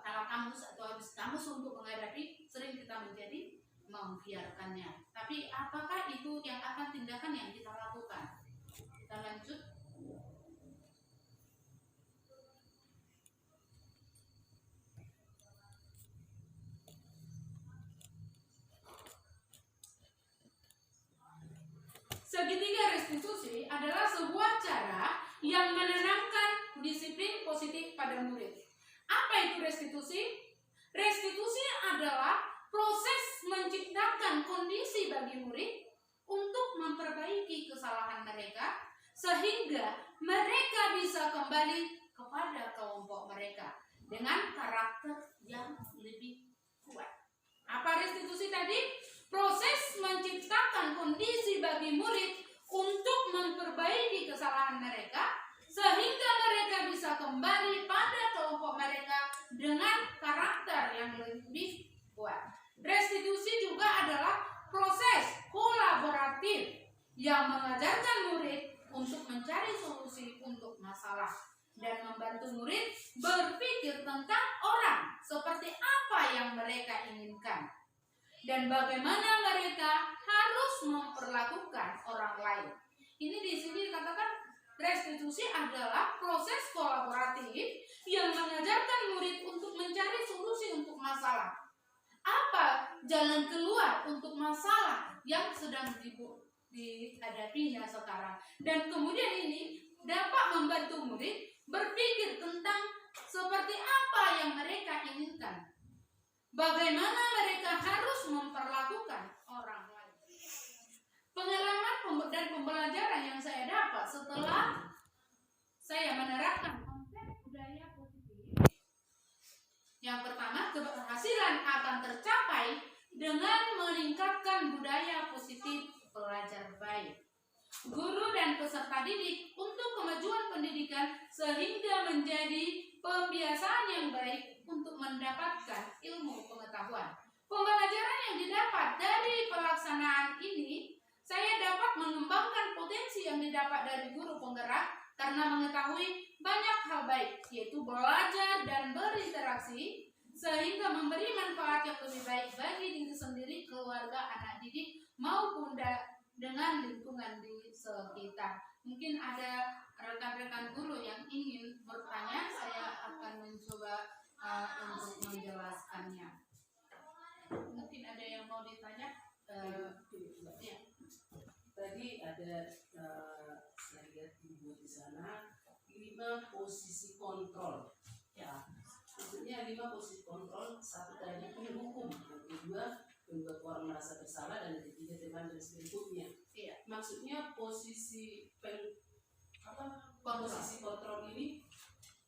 kalah kamus atau habis kamus untuk menghadapi, sering kita menjadi membiarkannya. Tapi apakah itu yang akan tindakan yang kita lakukan? Kita lanjut. Segitiga restitusi adalah sebuah cara yang menanamkan disiplin positif pada murid. Apa itu restitusi? Restitusi adalah proses menciptakan kondisi bagi murid untuk memperbaiki kesalahan mereka sehingga mereka bisa kembali kepada kelompok mereka dengan karakter yang lebih kuat. Apa restitusi tadi? Proses menciptakan kondisi bagi murid untuk memperbaiki kesalahan mereka sehingga mereka bisa kembali pada kelompok mereka dengan karakter yang lebih kuat. Restitusi juga adalah proses kolaboratif yang mengajarkan murid untuk mencari solusi untuk masalah dan membantu murid berpikir tentang orang seperti apa yang mereka inginkan dan bagaimana mereka harus memperlakukan orang lain. Ini di sini dikatakan restitusi adalah proses kolaboratif yang mengajarkan murid untuk mencari solusi untuk masalah. Apa jalan keluar untuk masalah yang sedang dihadapinya sekarang. Dan kemudian ini dapat membantu murid berpikir tentang seperti apa yang mereka inginkan. Bagaimana mereka harus memperlakukan orang lain. Pengalaman dan pembelajaran yang saya dapat setelah saya menerapkan konsep budaya positif. Yang pertama, keberhasilan akan tercapai dengan meningkatkan budaya positif pelajar baik. Guru dan peserta didik untuk kemajuan pendidikan sehingga menjadi pembiasaan yang baik untuk mendapatkan ilmu pengetahuan. Pembelajaran yang didapat dari pelaksanaan ini, saya dapat mengembangkan potensi yang didapat dari guru penggerak karena mengetahui banyak hal baik, yaitu belajar dan berinteraksi, sehingga memberi manfaat yang lebih baik bagi diri sendiri, keluarga, anak didik, maupun dengan lingkungan di sekitar. Mungkin ada rekan-rekan guru yang ingin bertanya, saya akan mencoba untuk menjelaskannya. Mungkin ada yang mau ditanya? Ya. Tadi ada saya lihat ibu di sana 5 posisi kontrol. Ya, maksudnya lima posisi kontrol, satu tadi penghukum, yang kedua membuat orang merasa bersalah, dan yang ketiga teman dan berikutnya. Iya. Maksudnya posisi posisi kontrol ini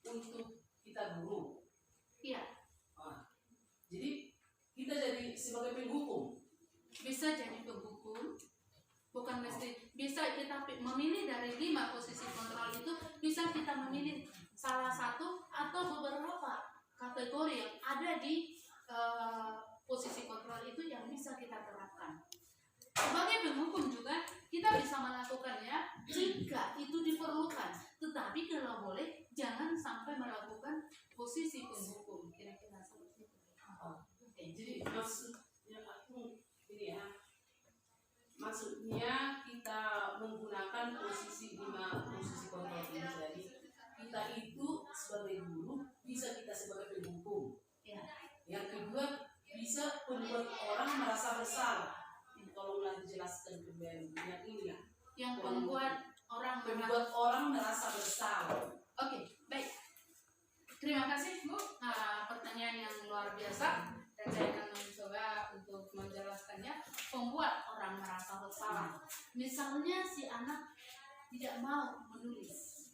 untuk kita guru. Iya. Jadi kita jadi sebagai penghukum. Bisa jadi penghukum, bukan mesti bisa kita memilih dari 5 posisi kontrol itu, bisa kita memilih salah satu atau beberapa kategori yang ada di posisi kontrol itu yang bisa kita terapkan. Sebagai penghukum juga kita bisa melakukannya jika itu diperlukan, tetapi kalau boleh jangan sampai melakukan posisi penghukum, kira-kira seperti itu. Oke, jadi maksudnya aku ini ya, maksudnya kita menggunakan posisi 5 posisi kontrol ini, jadi kita itu sebagai guru bisa kita sebagai penghukum. Ya. Yang kedua bisa membuat orang merasa bersalah. Tolonglah dijelaskan kembali yang ini ya. Yang membuat orang merasa bersalah. Oke, baik. Terima kasih Bu. Pertanyaan yang luar biasa dan saya akan mencoba untuk menjelaskannya. Membuat orang merasa bersalah. Misalnya si anak tidak mau menulis.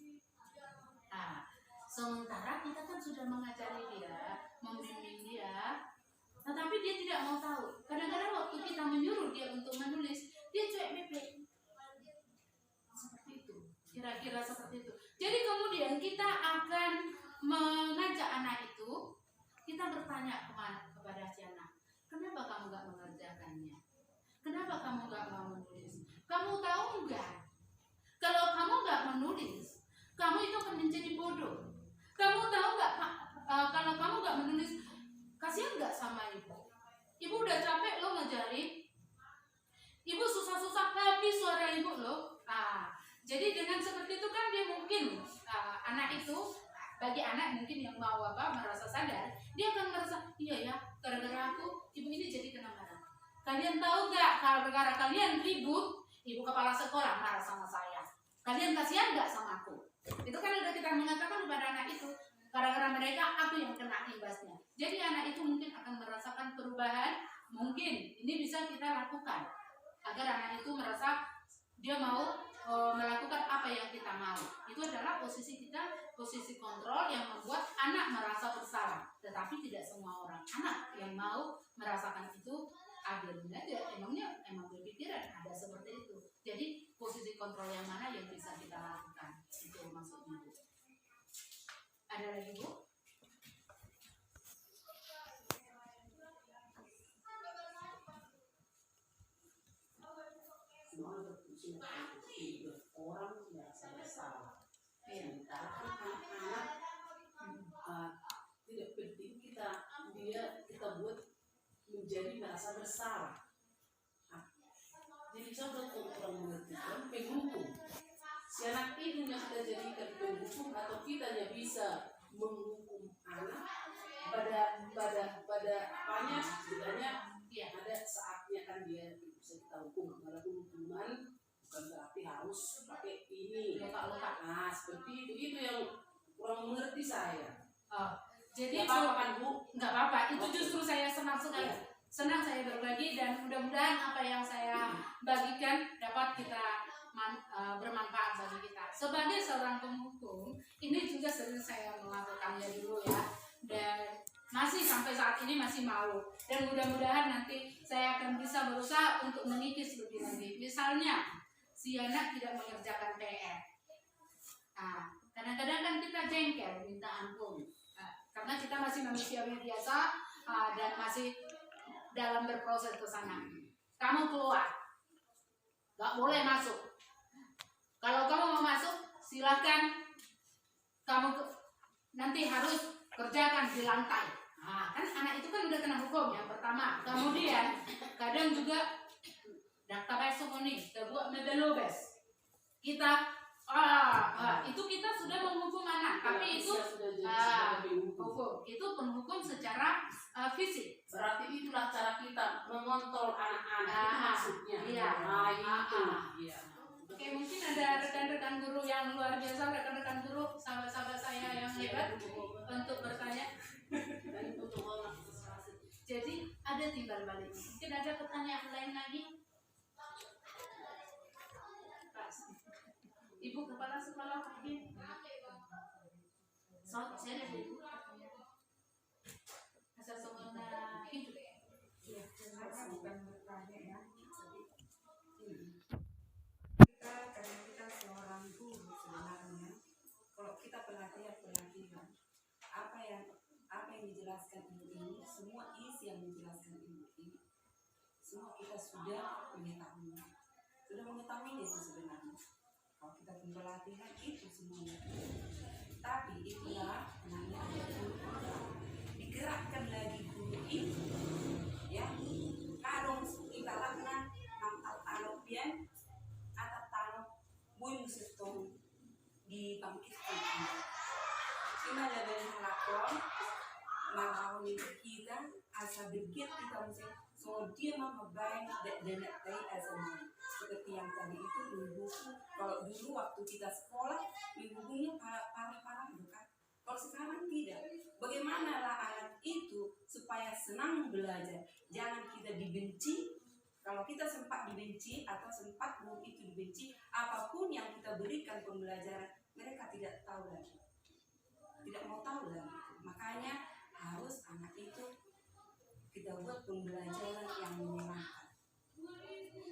Sementara kita kan sudah mengajari dia, membimbing dia, tetapi dia tidak mau tahu. Kadang-kadang waktu kita menyuruh dia untuk menulis, dia cuek bebek. Seperti itu, kira-kira seperti itu. Jadi kemudian kita akan mengajak anak itu, kita bertanya kepada si anak, kenapa kamu gak mengerjakannya? Kenapa kamu gak mau menulis? Kamu tahu nggak? Kalau kamu gak menulis, kamu itu akan menjadi bodoh. Kamu tahu nggak, kalau kamu gak menulis, kasihan nggak sama ibu? Ibu udah capek lo ngajarin. Ibu susah-susah habis suara ibu lo. Jadi dengan seperti itu kan dia mungkin anak itu, bagi anak mungkin yang mau merasa sadar, dia akan merasa iya ya, gara-gara aku ibu ini jadi kena marah. Kalian tahu nggak, kalau gara-gara kalian ribut, ibu kepala sekolah marah sama saya. Kalian kasihan nggak sama aku? Itu kan udah kita mengatakan kepada anak itu. Gara-gara mereka, aku yang kena imbasnya. Jadi anak itu mungkin akan merasakan perubahan. Mungkin ini bisa kita lakukan agar anak itu merasa dia mau melakukan apa yang kita mau. Itu adalah posisi kita, posisi kontrol yang membuat anak merasa bersalah. Tetapi tidak semua orang anak yang mau merasakan itu adilnya aja. Emang berpikiran ada seperti itu. Jadi posisi kontrol yang mana yang bisa kita lakukan? Itu maksudnya. Ada lagi Bu? Semua orang merasa bersalah. Sementara anak-anak tidak penting kita buat menjadi merasa bersalah. Jadi contoh untuk orang mengerti kan penghukum. Si anak ini yang kita jadikan penghukum atau kita yang bisa menghukum anak pada apanya sebenarnya ada saatnya kan dia bisa kita hukum. Walaupun hukuman bukan berarti harus pakai ini. Nah seperti itu yang kurang mengerti saya. Jadi nggak apa-apa kan Bu? Nggak apa-apa. Itu justru saya senang sekali. Senang saya berbagi dan mudah-mudahan apa yang saya bagikan dapat kita bermanfaat bagi kita. Sebagai seorang penghukum, ini juga sering saya melakukannya dulu ya, dan masih sampai saat ini masih mau. Dan mudah-mudahan nanti saya akan bisa berusaha untuk mengikis lebih lanjut. Misalnya, si anak tidak mengerjakan PR. Kadang-kadang kan kita jengkel, minta ampun, karena kita masih manusiawi biasa dan masih dalam berproses ke sana. Kamu keluar, gak boleh masuk. Kalau kamu mau masuk, silahkan. Kamu nanti harus kerjakan di lantai. Kan anak itu kan udah kena hukum yang pertama. Kemudian kadang juga daftar besok nih, kita buat mebelobes. Kita itu kita sudah menghukum anak, tapi itu hukum. Itu penghukum secara fisik. Berarti itulah cara kita mengontrol anak-anak. Itu maksudnya. Iya. Itu. Iya. Oke, mungkin ada rekan-rekan guru yang luar biasa, rekan-rekan guru, sahabat-sahabat saya yang hebat untuk bertanya. ada pertanyaan lain lagi? Pas. Ibu kepala sekolah mungkin. So, saya ada ibu. Asal semuanya hidup. Ya, saya bukan bertanya ya. Karena kita seorang guru sebenarnya, kalau kita pelatihan apa yang dijelaskan ibu ini, semua isi yang dijelaskan ibu ini, semua kita sudah mengetahuinya itu sebenarnya. Kalau kita pun pelatihan itu semuanya, tapi itulah namanya digerakkan lagi guru itu, ya. Kalau ibaratnya mantal talopian atau talo bui musetong dibangkitkan kembali. Cuma lebih lakon mengawal kita asal dikit kita mesti so dia membayang dan dari asal seperti yang tadi itu minggu. Kalau dulu waktu kita sekolah minggunya parah bukan. Kalau sekarang tidak. Bagaimana lah anak itu supaya senang belajar? Jangan kita dibenci. Kalau kita sempat dibenci atau sempat guru itu dibenci, apapun yang kita berikan pembelajaran, mereka tidak tahu lagi, tidak mau tahu lagi. Makanya harus anak itu kita buat pembelajaran yang menyenangkan.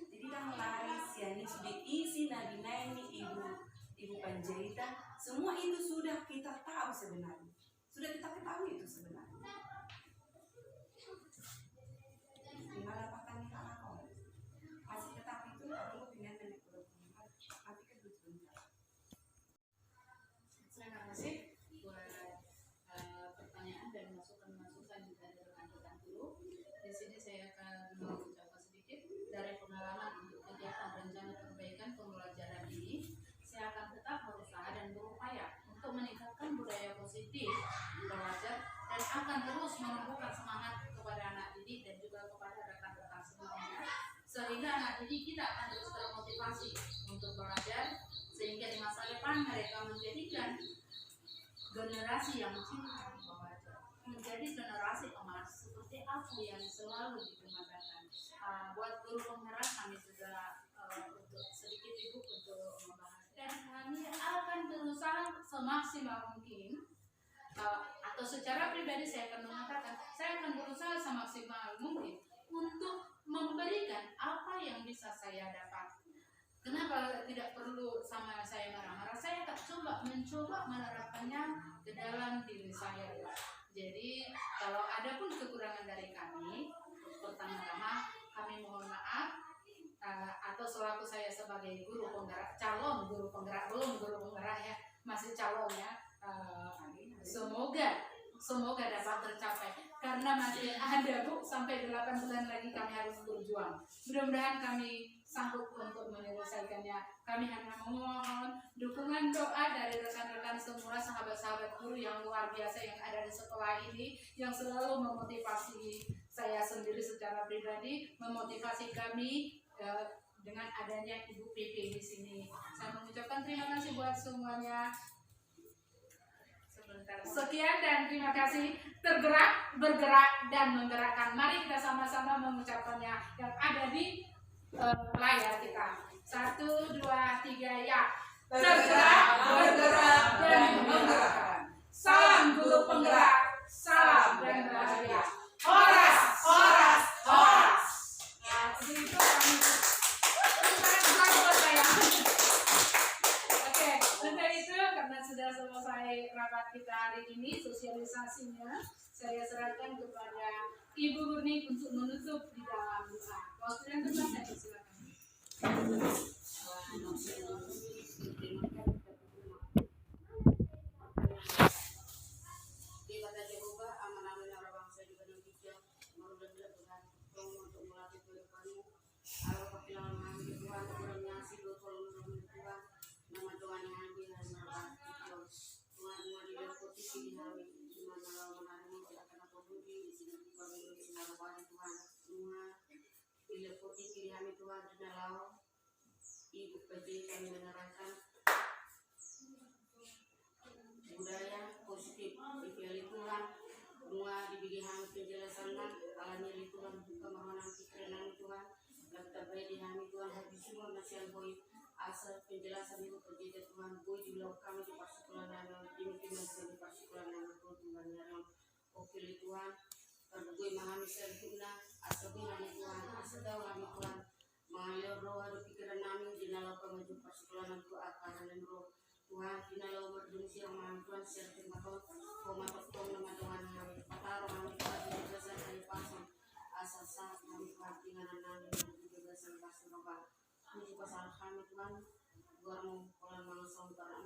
Jadi dalam laris ini sudah isi Nabi Naini, ibu Panjaitan, semua itu sudah kita tahu sebenarnya, sudah kita ketahui itu sebenarnya. Gimana pakannya kalau masih tetap itu perlu dengan nenek berhubungan, tapi kan bentar. Terima kasih buat pertanyaan dan masukan-masukan dari rekan-rekan guru. Di sini saya akan mengucapkan sedikit dari pengalaman untuk kegiatan rencana perbaikan pembelajaran ini. Saya akan tetap berusaha dan berupaya untuk meningkatkan budaya positif belajar dan akan terus menumbuhkan semangat kepada anak didik dan juga kepada rekan-rekan semuanya, sehingga anak didik kita akan terus termotivasi untuk belajar, sehingga di masa depan mereka menjadikan generasi yang cinta membaca, menjadi generasi emas seperti apa yang selalu digunakan. Buat guru penggerak kami sudah untuk sedikit ibu untuk membahas, dan kami akan berusaha semaksimal mungkin, atau secara pribadi saya akan mengatakan saya akan berusaha semaksimal mungkin untuk memberikan apa yang bisa saya dapat. Kenapa tidak perlu sama saya marah-marah? Saya akan mencoba menerapkannya ke dalam diri saya. Jadi kalau ada pun kekurangan dari kami, pertama-tama kami mohon maaf, atau selaku saya sebagai guru penggerak, calon guru penggerak, belum guru penggerak ya, masih calon ya. Semoga dapat tercapai, karena masih ada Bu, sampai 8 bulan lagi kami harus berjuang. Mudah-mudahan kami sanggup untuk menyelesaikannya. Kami hanya memohon dukungan doa dari rekan-rekan semua, sahabat-sahabat guru yang luar biasa yang ada di sekolah ini, yang selalu memotivasi saya sendiri secara pribadi, memotivasi kami dengan adanya Ibu PP di sini. Saya mengucapkan terima kasih buat semuanya. Sekian dan terima kasih. Tergerak, bergerak, dan menggerakkan. Mari kita sama-sama mengucapkannya yang ada di layar kita. 1, 2, 3, ya. Tergerak, bergerak, dan menggerakkan. Salam guru penggerak, salam dan bahagia. Horas, horas, horas. Nah, begitu kami. Oke, untuk itu karena sudah selesai rapat kita hari ini, sosialisasinya saya serahkan kepada Ibu Murni untuk menutup di dalam doa. Waktu yang tepat saya persilakan. Di kata Jehovah, aman-aman orang bangsa juga Indonesia, merudah Tuhan, untuk melatih kehidupanmu. Allah kepilangan mengambil Tuhan, orang ngasih bertolong Tuhan, nama Tuhan yang ambil dan merawat Tuhan di posisi di hari di mana lawan menarimu tidak kena peduli di sini bagi sinar wajah Tuhan semua bila posisi di hari Tuhan di dalam ibu pasti kami menerangkan budaya positif dipilih Tuhan semua di bidang penjelasan alanya Tuhan kemahanan pikiran asal penjelasan itu terjadi Tuhan, gue juga kami di persekutuan yang ini di persekutuan yang Tuhan yang oke Tuhan, karena gue memahami sempurna asal gue nama Tuhan, asal tahu nama Tuhan, mengalir roh ada pikiran kami di dalam pengajuan persekutuan itu akan roh Tuhan di dalam berdiri yang memahami Tuhan secara termatot, komatot nama Tuhan kami, patarong kami Tuhan di dasar dari pasang, asal saat kami Tuhan dengan anak di dasar pasang roh. Ini juga salah kami Tuhan, gua mau pulang langsung karena